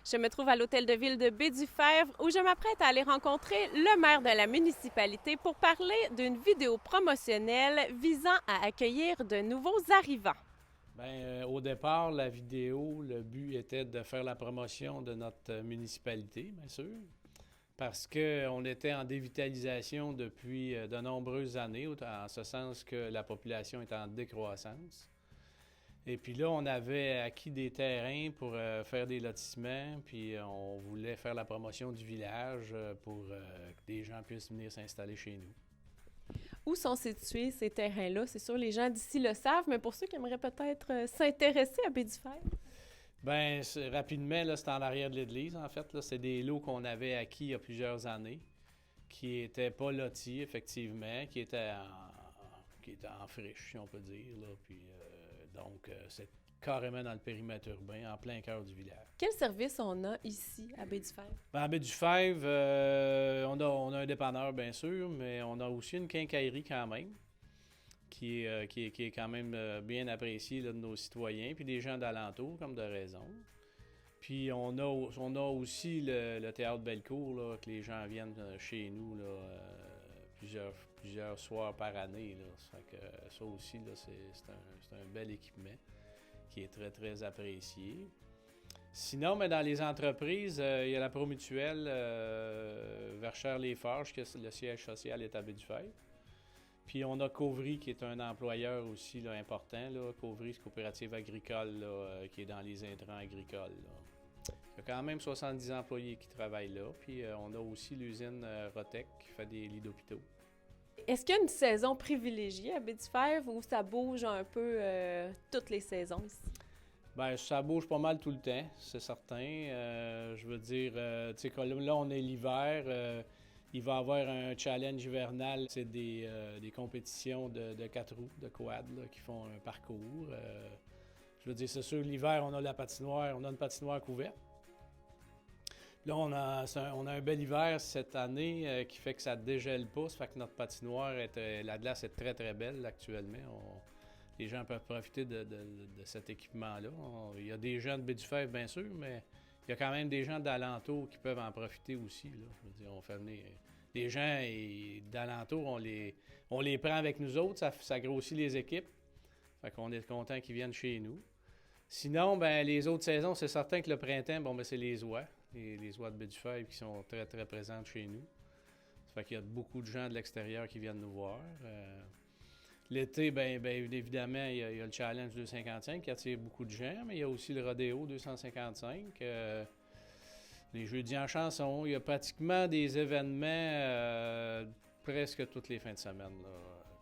Je me trouve à l'hôtel de ville de Baie-du-Fèvre où je m'apprête à aller rencontrer le maire de la municipalité pour parler d'une vidéo promotionnelle visant à accueillir de nouveaux arrivants. Au départ, la vidéo, le but était de faire la promotion de notre municipalité, bien sûr, parce qu'on était en dévitalisation depuis de nombreuses années, en ce sens que la population est en décroissance. Et puis là, on avait acquis des terrains pour faire des lotissements, puis on voulait faire la promotion du village pour que des gens puissent venir s'installer chez nous. Où sont situés ces terrains-là? C'est sûr, les gens d'ici le savent, mais pour ceux qui aimeraient peut-être s'intéresser à Baie-du-Fèvre. Rapidement, là, c'est en arrière de l'église, en fait. Là, c'est des lots qu'on avait acquis il y a plusieurs années, qui n'étaient pas lotis, effectivement, qui étaient en friche, si on peut dire. Là. Puis, c'est carrément dans le périmètre urbain, en plein cœur du village. Quel service on a ici à Baie-du-Fèvre? À Baie-du-Fèvre, on a un dépanneur, bien sûr, mais on a aussi une quincaillerie quand même, qui est quand même bien appréciée là, de nos citoyens, puis des gens d'alentour, comme de raison. Puis on a aussi le théâtre Bellecour, là, que les gens viennent chez nous là, plusieurs soirs par année. Là. Ça fait que ça aussi, là, c'est un bel équipement qui est très, très apprécié. Sinon, mais dans les entreprises, il y a la Promutuelle Verchères-les-Forges, que le siège social est à Baie-du-Fèvre. Puis on a Cauvry, qui est un employeur aussi là, important. Là. Cauvry, c'est coopérative agricole là, qui est dans les intrants agricoles. Là. Il y a quand même 70 employés qui travaillent là. Puis on a aussi l'usine Rotec qui fait des lits d'hôpitaux. Est-ce qu'il y a une saison privilégiée à Baie-du-Fèvre ou ça bouge un peu toutes les saisons ici? Bien, ça bouge pas mal tout le temps, c'est certain. Je veux dire, tu sais, là, on est l'hiver. Il va y avoir un challenge hivernal. C'est des compétitions de 4 roues, de quad, là, qui font un parcours. Je veux dire, c'est sûr, l'hiver, on a une patinoire couverte. Là, on a un bel hiver cette année qui fait que ça ne dégèle pas. Ça fait que notre patinoire, la glace est très, très belle actuellement. Les gens peuvent profiter de cet équipement-là. Il y a des gens de Baie-du-Fèvre, bien sûr, mais il y a quand même des gens d'alentour qui peuvent en profiter aussi. Là. Je veux dire, on fait venir des gens d'alentour, on les prend avec nous autres, ça grossit les équipes. Fait qu'on est content qu'ils viennent chez nous. Sinon, les autres saisons, c'est certain que le printemps, c'est les oies. Les oies de Baie-du-Fèvre qui sont très, très présentes chez nous. Ça fait qu'il y a beaucoup de gens de l'extérieur qui viennent nous voir. L'été, évidemment, il y a le Challenge 255 qui attire beaucoup de gens, mais il y a aussi le Rodéo 255. Les jeudis en chanson, il y a pratiquement des événements presque toutes les fins de semaine. Là.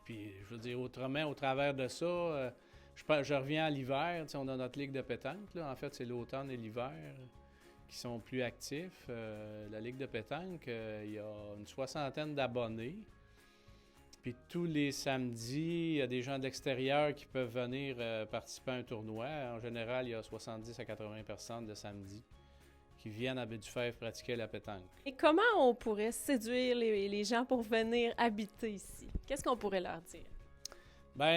Puis, je veux dire, autrement, au travers de ça, je reviens à l'hiver. On a notre ligue de pétanque. Là. En fait, c'est l'automne et l'hiver qui sont plus actifs. La ligue de pétanque, il y a une soixantaine d'abonnés. Puis tous les samedis, il y a des gens de l'extérieur qui peuvent venir participer à un tournoi. En général, il y a 70 à 80 personnes le samedi qui viennent à Baie-du-Fèvre pratiquer la pétanque. Et comment on pourrait séduire les gens pour venir habiter ici? Qu'est-ce qu'on pourrait leur dire?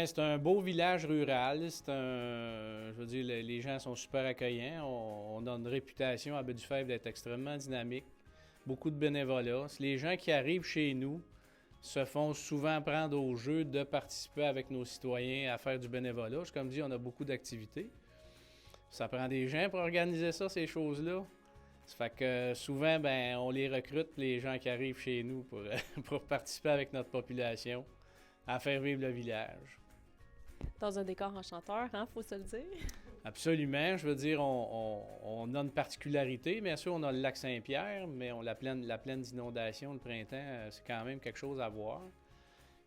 C'est un beau village rural. Je veux dire, les gens sont super accueillants. On a une réputation à Baie-du-Fèvre d'être extrêmement dynamique. Beaucoup de bénévolat. Les gens qui arrivent chez nous se font souvent prendre au jeu de participer avec nos citoyens à faire du bénévolat. Comme dit, on a beaucoup d'activités. Ça prend des gens pour organiser ça, ces choses-là. Ça fait que souvent, on les recrute, les gens qui arrivent chez nous pour participer avec notre population à faire vivre le village. Dans un décor enchanteur, hein, faut se le dire. Absolument. Je veux dire, on a une particularité. Bien sûr, on a le lac Saint-Pierre, mais la plaine d'inondation le printemps, c'est quand même quelque chose à voir,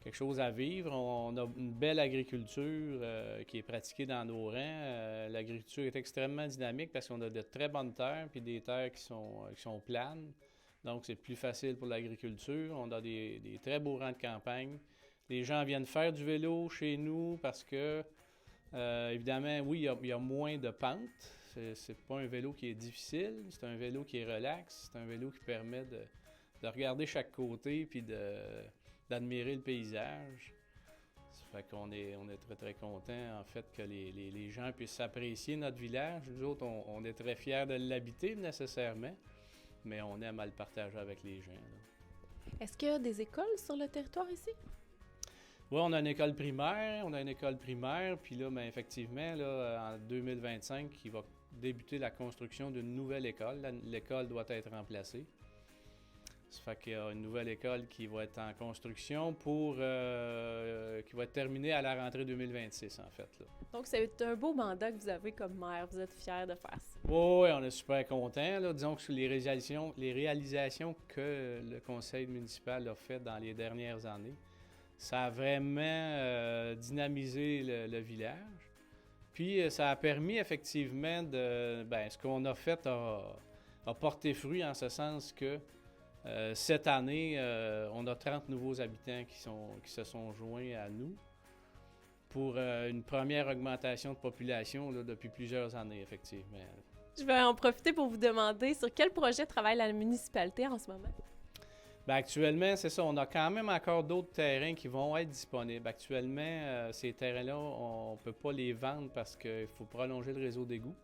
quelque chose à vivre. On a une belle agriculture qui est pratiquée dans nos rangs. L'agriculture est extrêmement dynamique parce qu'on a de très bonnes terres puis des terres qui sont planes. Donc, c'est plus facile pour l'agriculture. On a des très beaux rangs de campagne. Les gens viennent faire du vélo chez nous parce que, évidemment, oui, il y a moins de pentes. C'est pas un vélo qui est difficile, c'est un vélo qui est relax, c'est un vélo qui permet de regarder chaque côté puis d'admirer le paysage. Ça Fait qu'on on est très, très contents, en fait, que les gens puissent apprécier notre village. Nous autres, on est très fiers de l'habiter, nécessairement, mais on aime à le partager avec les gens, là. Est-ce qu'il y a des écoles sur le territoire ici? Oui, on a une école primaire, puis là, bien, effectivement, là, en 2025, il va débuter la construction d'une nouvelle école. L'école doit être remplacée. Ça fait qu'il y a une nouvelle école qui va être en construction qui va être terminée à la rentrée 2026, en fait, là. Donc, c'est un beau mandat que vous avez comme maire. Vous êtes fiers de faire ça. Oui, on est super contents, là. Disons que sur les réalisations que le conseil municipal a faites dans les dernières années, ça a vraiment dynamisé le village. Puis, ça a permis effectivement ce qu'on a fait a porté fruit en ce sens que cette année, on a 30 nouveaux habitants qui se sont joints à nous pour une première augmentation de population là, depuis plusieurs années, effectivement. Je vais en profiter pour vous demander sur quel projet travaille la municipalité en ce moment? Bien, actuellement, c'est ça. On a quand même encore d'autres terrains qui vont être disponibles. Actuellement, ces terrains-là, on ne peut pas les vendre parce qu'il faut prolonger le réseau d'égouts.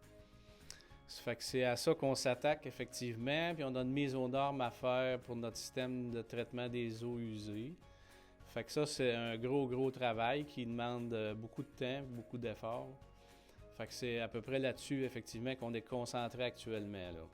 Ça fait que c'est à ça qu'on s'attaque, effectivement. Puis on a une mise aux normes à faire pour notre système de traitement des eaux usées. Fait que ça, c'est un gros travail qui demande beaucoup de temps, beaucoup d'efforts. Fait que c'est à peu près là-dessus, effectivement, qu'on est concentré actuellement, là.